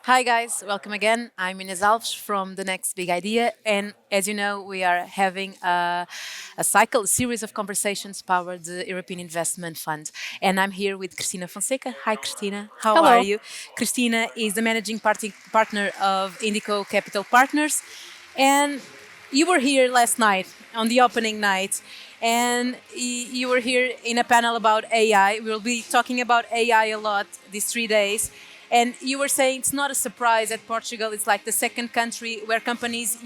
Hi guys, welcome again. I'm Inês Alves from The Next Big Idea, and as you know, we are having a series of conversations powered the European Investment Fund. And I'm here with Cristina Fonseca. Hi Cristina, how are Hello. you? Cristina is the partner of Indico Capital Partners, and you were here last night on the opening night, and you were here in a panel about AI. We'll be talking about AI a lot these 3 days. And you were saying it's not a surprise that Portugal is like the second country where companies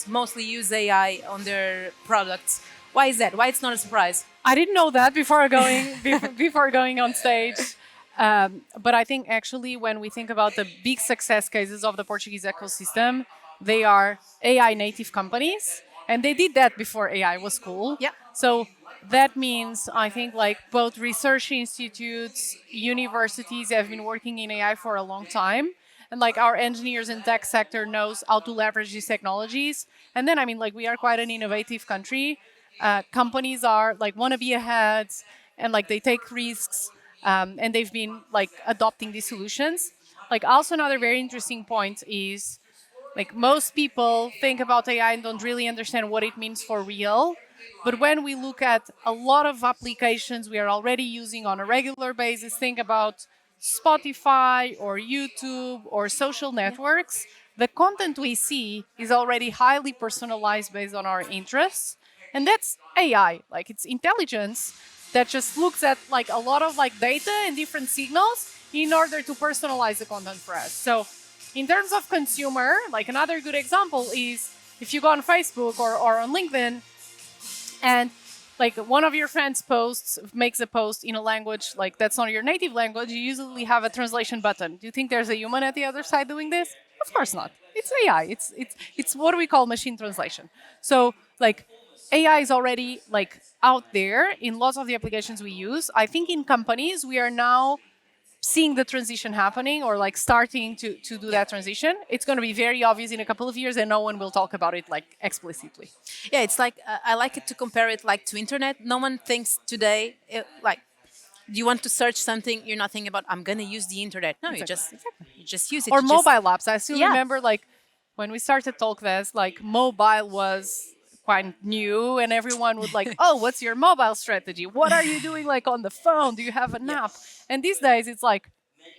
mostly use AI on their products. Why is that? Why it's not a surprise? I didn't know that before going on stage. But I think actually when we think about the big success cases of the Portuguese ecosystem, they are AI native companies, and they did that before AI was cool. Yeah. So that means I think like both research institutes, universities have been working in AI for a long time. And like our engineers in tech sector knows how to leverage these technologies. And then I mean like we are quite an innovative country. Companies are like want to be ahead and like they take risks, and they've been like adopting these solutions. Like also another very interesting point is like most people think about AI and don't really understand what it means for real. But when we look at a lot of applications we are already using on a regular basis, think about Spotify or YouTube or social networks, the content we see is already highly personalized based on our interests. And that's AI. Like it's intelligence that just looks at like a lot of like data and different signals in order to personalize the content for us. So in terms of consumer, like another good example is if you go on Facebook or on LinkedIn and like one of your friends posts makes a post in a language like that's not your native language, you usually have a translation button. Do you think there's a human at the other side doing this? Of course not. It's AI. It's what we call machine translation. So like AI is already like out there in lots of the applications we use. I think in companies we are now seeing the transition happening or like starting to do that transition. It's going to be very obvious in a couple of years and no one will talk about it like explicitly. Yeah, it's like I like it to compare it like to internet. No one thinks today like you want to search something, you're not thinking about I'm gonna use the internet. No, Exactly. you just use it. Or You just mobile apps. I still yeah. remember like when we started Talkfest, like mobile was quite new and everyone would like, oh, what's your mobile strategy? What are you doing like on the phone? Do you have an Yeah. app? And these days it's like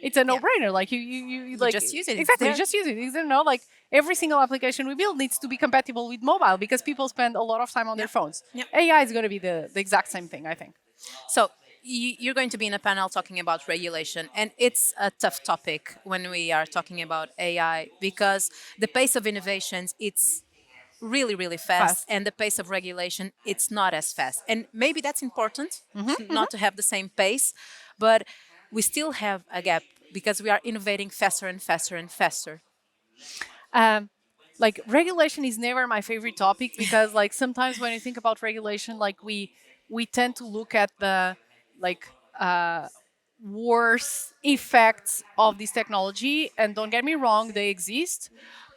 it's a Yeah. no-brainer. Like you You like just use it. It's exactly, you there. just use it. You know, like every single application we build needs to be compatible with mobile because people spend a lot of time on Yeah. their phones. Yeah. AI is going to be the exact same thing, I think. So you're going to be in a panel talking about regulation, and it's a tough topic when we are talking about AI because the pace of innovations it's really really fast, Fast. and the pace of regulation it's not as fast. And maybe that's important, Hmm. not to have the same pace, but we still have a gap because we are innovating faster and faster and faster. um, like regulation is never my favorite topic because like sometimes when you think about regulation like we tend to look at the like worse effects of this technology, and don't get me wrong, they exist.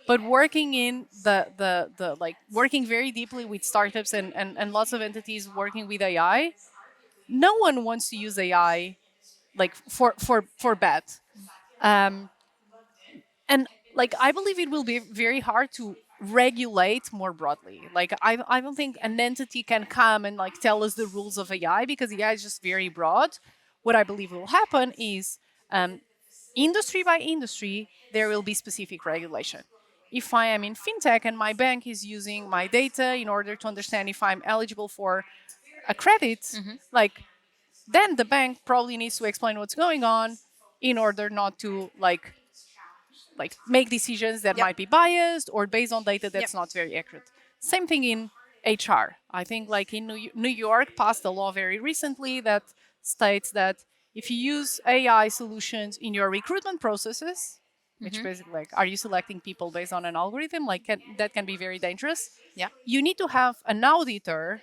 But working in the like working very deeply with startups and lots of entities working with AI, no one wants to use AI like for bad. um, and like I believe it will be very hard to regulate more broadly. Like I don't think an entity can come and like tell us the rules of AI because AI is just very broad. What I believe will happen is industry by industry there will be specific regulation. If I am in fintech and my bank is using my data in order to understand if I'm eligible for a credit, like then the bank probably needs to explain what's going on in order not to like make decisions that Yep. might be biased or based on data Yep. that's not very accurate. Same thing in HR. I think like in New York passed a law very recently that states that if you use AI solutions in your recruitment processes, which basically like are you selecting people based on an algorithm, like that can be very dangerous. Yeah. You need to have an auditor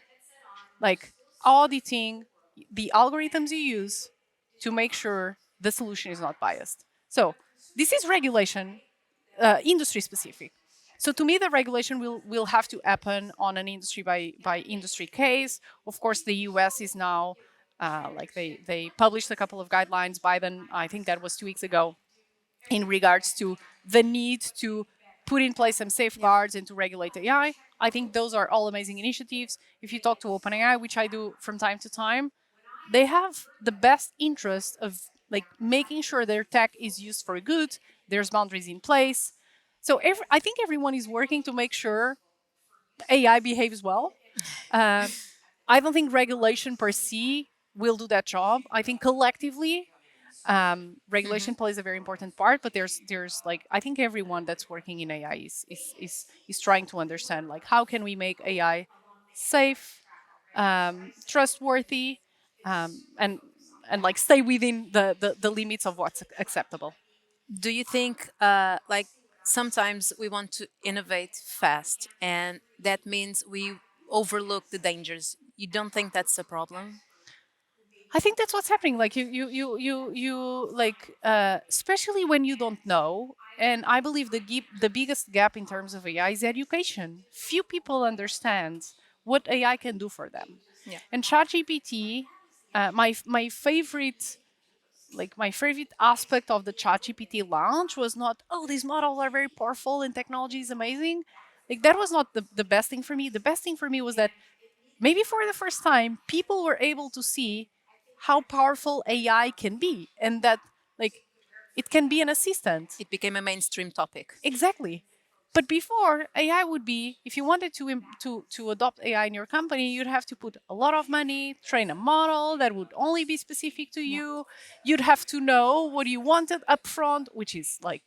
like auditing the algorithms you use to make sure the solution is not biased. So this is regulation, industry specific. So to me, the regulation will have to happen on an industry by industry case. Of course, the US is now like they published a couple of guidelines. Biden, I think that was 2 weeks ago, in regards to the need to put in place some safeguards and to regulate AI. I think those are all amazing initiatives. If you talk to OpenAI, which I do from time to time, they have the best interest of like making sure their tech is used for good. There's boundaries in place. So I think everyone is working to make sure AI behaves well. Uh, I don't think regulation per se will do that job. I think collectively, regulation plays a very important part. But there's like I think everyone that's working in AI is trying to understand like how can we make AI safe, trustworthy, and like stay within the limits of what's acceptable. Do you think like sometimes we want to innovate fast and that means we overlook the dangers? You don't think that's a problem? I think that's what's happening. Like you like especially when you don't know. And I believe the biggest gap in terms of AI is education. Few people understand what AI can do for them. Yeah. And ChatGPT, my favorite my favorite aspect of the ChatGPT launch was not, oh, these models are very powerful and technology is amazing. Like that was not the best thing for me. The best thing for me was that maybe for the first time, people were able to see how powerful AI can be and that like it can be an assistant. It became a mainstream topic. Exactly. But before, AI would be, if you wanted to adopt AI in your company, you'd have to put a lot of money, train a model that would only be specific to you. You'd have to know what you wanted upfront, which is like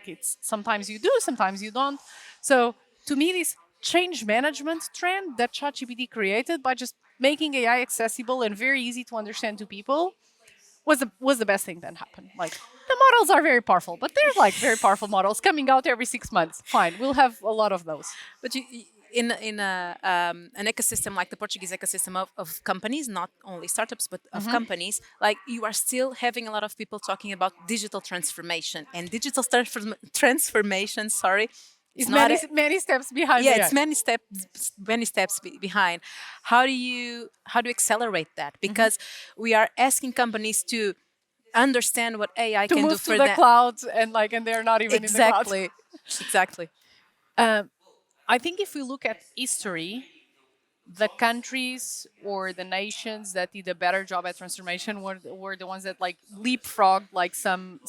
it's sometimes you do, sometimes you don't. So to me, this change management trend that ChatGPT created by just making AI accessible and very easy to understand to people was the best thing that happened. Like the models are very powerful, but there's like very powerful models coming out every 6 months. Fine, we'll have a lot of those. But in a an ecosystem like the Portuguese ecosystem of companies, not only startups but of companies, like you are still having a lot of people talking about digital transformation and digital transformation. Sorry, It's not many steps behind. yeah, AI. it's many steps behind. How do you accelerate that? Because we are asking companies to understand what AI To can do move to for the them. clouds and they're not even in the clouds. Exactly, exactly. I think if we look at history, the countries or the nations that did a better job at transformation were the ones that like leapfrogged like some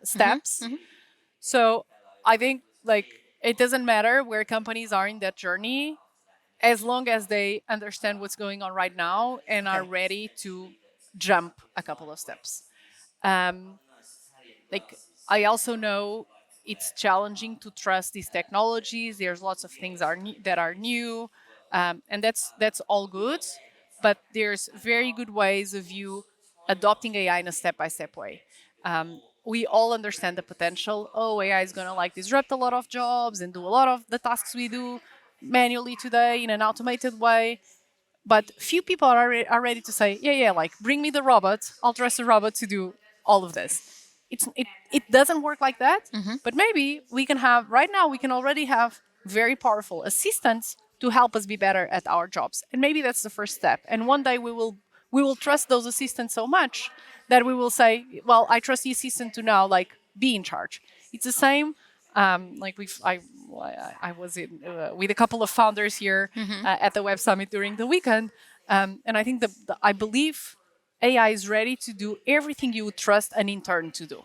steps. So I think like it doesn't matter where companies are in that journey as long as they understand what's going on right now and are Okay. ready to jump a couple of steps. Um, like I also know it's challenging to trust these technologies. There's lots of things that are new, and that's all good. But there's very good ways of you adopting AI in a step-by-step way. We all understand the potential. Oh, AI is going to like disrupt a lot of jobs and do a lot of the tasks we do manually today in an automated way. But few people are ready to say, yeah, like bring me the robot. I'll trust the robot to do all of this. It doesn't work like that. But maybe we can have right now we can already have very powerful assistants to help us be better at our jobs. And maybe that's the first step. And one day we will trust those assistants so much that we will say, well, I trust the assistant to now like be in charge. It's the same. Like I was in with a couple of founders here at the Web Summit during the weekend, and I think I believe AI is ready to do everything you would trust an intern to do.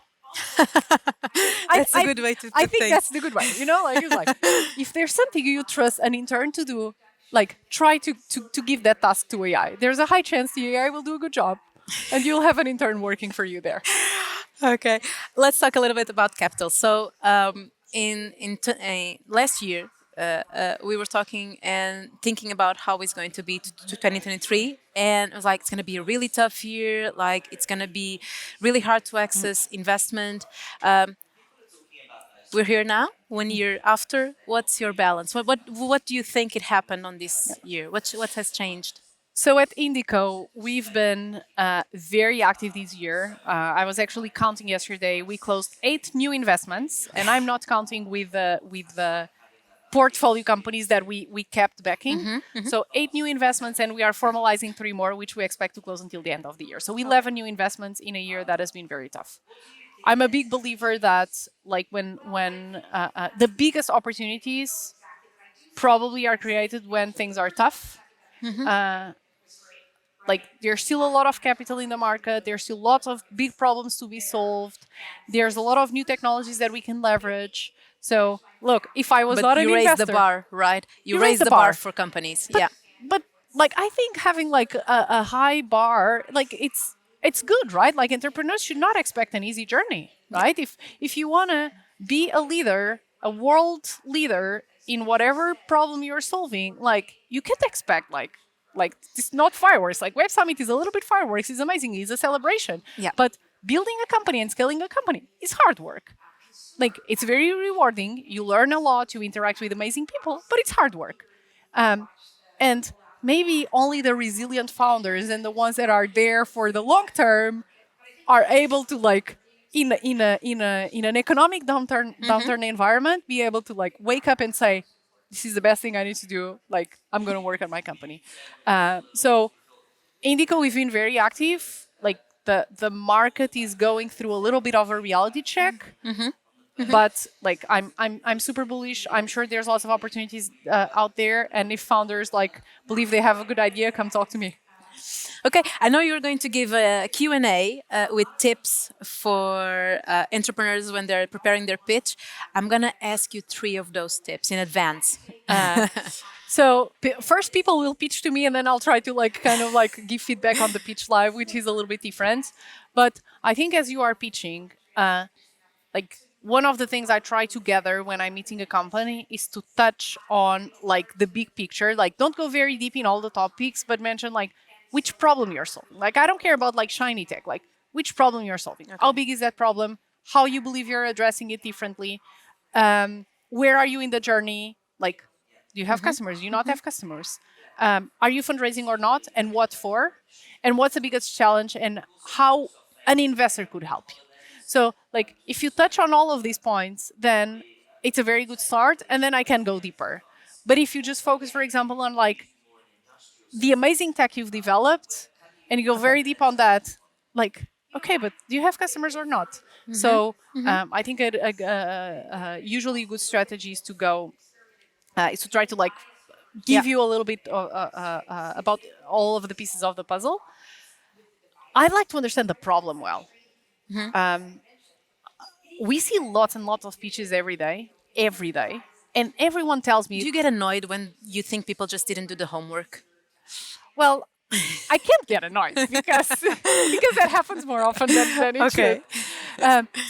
That's a good way to I put think things. that's the good way. Like it's like if there's something you trust an intern to do, like try to give that task to AI. There's a high chance the AI will do a good job, and you'll have an intern working for you there. Okay, let's talk a little bit about capital. So, last year, we were talking and thinking about how it's going to be to 2023, and it was like it's going to be a really tough year. Like it's going to be really hard to access investment. We're here now. 1 year after, what's your balance? What do you think it happened on this year? What has changed? So at Indico, we've been very active this year. I was actually counting yesterday. We closed 8 new investments, and I'm not counting with the portfolio companies that we kept backing. So 8 new investments, and we are formalizing 3 more, which we expect to close until the end of the year. So 11 new investments in a year that has been very tough. I'm a big believer that like when the biggest opportunities probably are created when things are tough. Uh, like there's still a lot of capital in the market. There's still lots of big problems to be solved. There's a lot of new technologies that we can leverage. So look, if I was But not an you raise the investor, bar, right? You you raise raise the the bar bar. for companies. but Yeah. but like I think having like a high bar, like it's good, right? Like entrepreneurs should not expect an easy journey, Yeah. right? If you want to be a leader, a world leader in whatever problem you're solving, like you can't expect like it's not fireworks. Like Web Summit is a little bit fireworks. It's amazing. It's a celebration. Yeah. But building a company and scaling a company is hard work. Like it's very rewarding. You learn a lot. You interact with amazing people, but it's hard work. And maybe only the resilient founders and the ones that are there for the long term are able to like in an economic downturn environment be able to like wake up and say, this is the best thing I need to do. Like I'm going to work on my company. So Indico, we've been very active. Like the market is going through a little bit of a reality check. But like I'm super bullish. I'm sure there's lots of opportunities out there, and if founders like believe they have a good idea, come talk to me. Okay, I know you're going to give a Q&A with tips for entrepreneurs when they're preparing their pitch. I'm going to ask you 3 of those tips in advance. So first, people will pitch to me, and then I'll try to like kind of like give feedback on the pitch live, which is a little bit different. But I think as you are pitching, like one of the things I try to gather when I'm meeting a company is to touch on like the big picture. Like don't go very deep in all the topics, but mention like which problem you're solving. Like I don't care about like shiny tech, like which problem you're solving. Okay. How big is that problem? How you believe you're addressing it differently? Where are you in the journey? Like, do you have customers? Do you not have customers? Are you fundraising or not? And what for? And what's the biggest challenge? And how an investor could help you? So, like, if you touch on all of these points, then it's a very good start, and then I can go deeper. But if you just focus, for example, on like the amazing tech you've developed, and you go very deep on that, like, okay, but do you have customers or not? So, I think usually a good strategy is to go, is to try to like give you a little bit about all of the pieces of the puzzle. I'd like to understand the problem well. We see lots and lots of pitches every day, and everyone tells me, Do you get annoyed when you think people just didn't do the homework? well, I can't get annoyed because because that happens more often than it should.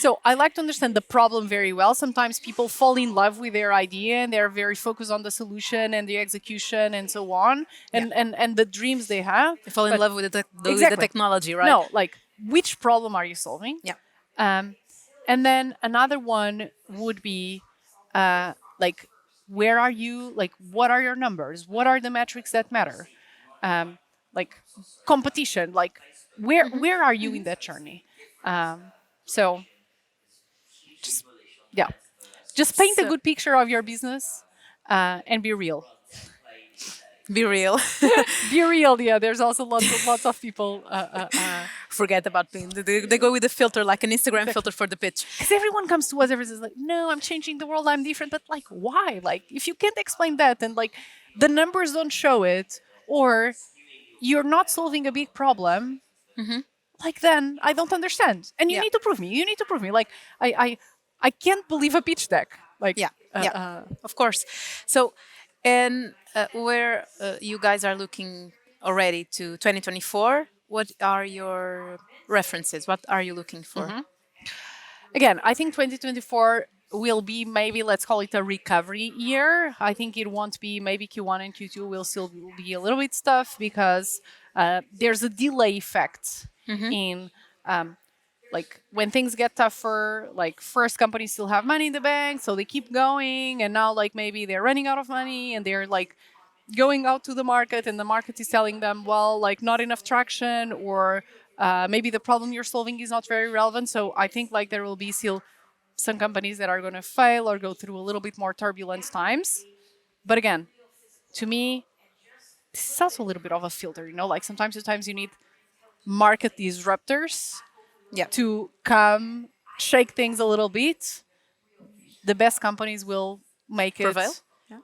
So I like to understand the problem very well. Sometimes people fall in love with their idea and they're very focused on the solution and the execution and so on, and the dreams they have. You fall in But love with with exactly. the technology, right? No, like which problem are you solving? Yeah. And then another one would be like where are you? Like what are your numbers? What are the metrics that matter? Like competition. Like where are you in that journey? So just yeah, just paint a So- good picture of your business and be real. Be real. Be real. Yeah, there's also lots of people. Forget about being. They go with a filter, like an Instagram filter for the pitch. Because everyone comes to us, everyone's like, no, I'm changing the world, I'm different. But like, why? Like, if you can't explain that and like the numbers don't show it, or you're not solving a big problem, like then I don't understand. And you Yeah. need to prove me. You need to prove me. Like, I can't believe a pitch deck. Like, Yeah, of course. So, and where you guys are looking already to 2024, what are your references? What are you looking for? again, I think 2024 will be maybe let's call it a recovery year. I think it won't be maybe Q1 and Q2 will still be a little bit tough because there's a delay effect in like when things get tougher. Like first companies still have money in the bank, so they keep going, and now like maybe they're running out of money and they're like going out to the market, and the market is telling them, well, like not enough traction, or maybe the problem you're solving is not very relevant. So I think like there will be still some companies that are going to fail or go through a little bit more turbulent times. But again, to me, this is also a little bit of a filter, you know, like sometimes you need market disruptors Yeah. to come shake things a little bit, the best companies will make Prevail.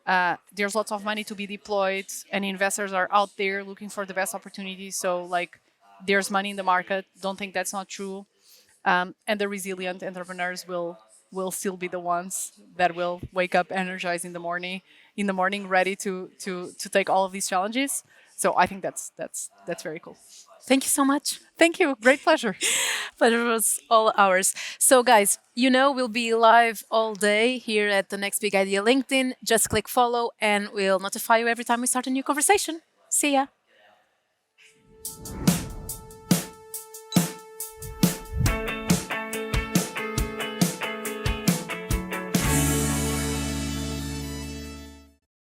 it. There's lots of money to be deployed, and investors are out there looking for the best opportunities. So, like, there's money in the market. Don't think that's not true. And the resilient entrepreneurs will still be the ones that will wake up energized in the morning, ready to take all of these challenges. So I think that's very cool. Thank you so much. Thank you. Great pleasure. Pleasure was all ours. So, guys, we'll be live all day here at the Next Big Idea LinkedIn. Just click follow, and we'll notify you every time we start a new conversation. See ya.